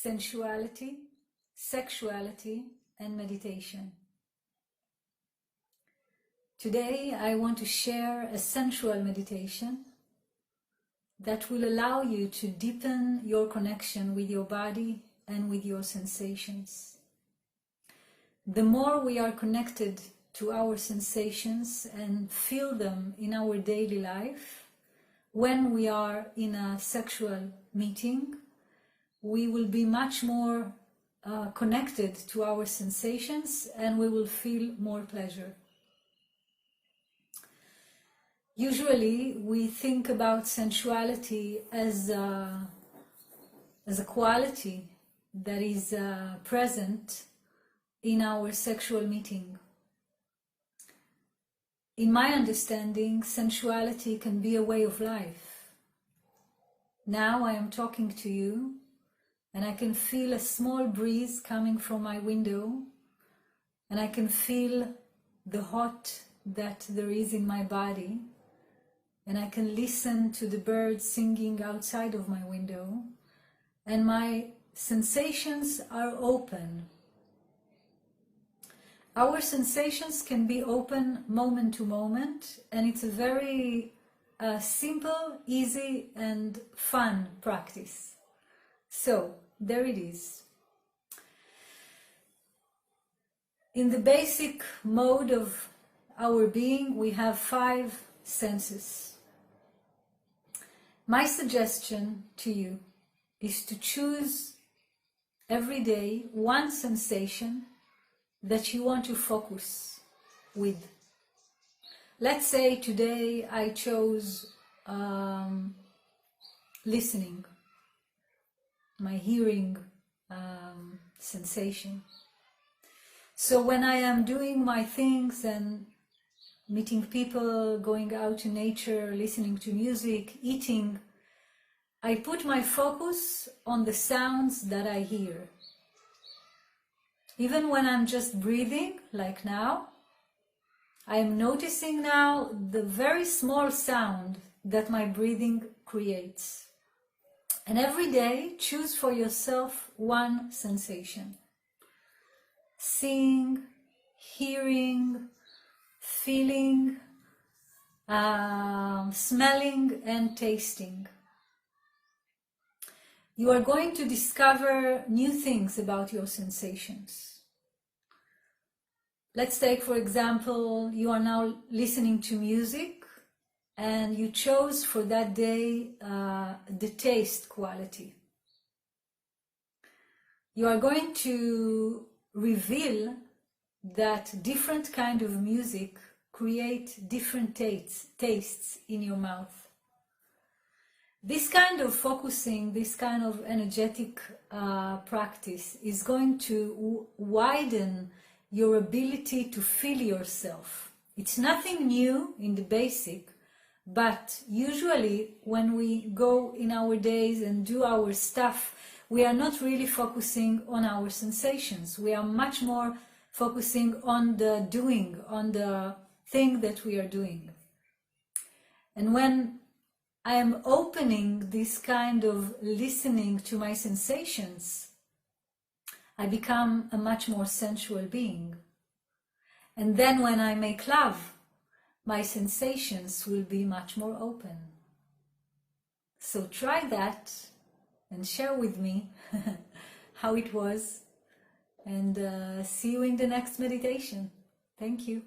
sensuality, sexuality, and meditation. Today I want to share a sensual meditation that will allow you to deepen your connection with your body and with your sensations. The more we are connected to our sensations and feel them in our daily life, when we are in a sexual meeting, we will be much more connected to our sensations and we will feel more pleasure. Usually we think about sensuality as a quality that is present in our sexual meeting. In my understanding, sensuality can be a way of life. Now I am talking to you and I can feel a small breeze coming from my window and I can feel the hot that there is in my body, and I can listen to the birds singing outside of my window, and my sensations are open. Our sensations can be open moment to moment, and it's a very simple, easy, and fun practice. So, there it is. In the basic mode of our being, we have 5 senses. My suggestion to you is to choose every day one sensation that you want to focus with. Let's say today I chose listening, my hearing sensation. So when I am doing my things and meeting people, going out to nature, listening to music, eating, I put my focus on the sounds that I hear. Even when I'm just breathing, like now, I am noticing now the very small sound that my breathing creates. And every day, choose for yourself one sensation. Seeing, hearing, feeling, smelling, and tasting. You are going to discover new things about your sensations. Let's take, for example, you are now listening to music and you chose for that day the taste quality. You are going to reveal that different kind of music create different tastes in your mouth. This kind of focusing, this kind of energetic practice is going to widen your ability to feel yourself. It's nothing new in the basic, but usually when we go in our days and do our stuff, we are not really focusing on our sensations. We are much more focusing on the doing, on the thing that we are doing. And when I am opening this kind of listening to my sensations, I become a much more sensual being. And then when I make love, my sensations will be much more open. So try that and share with me how it was, and see you in the next meditation. Thank you.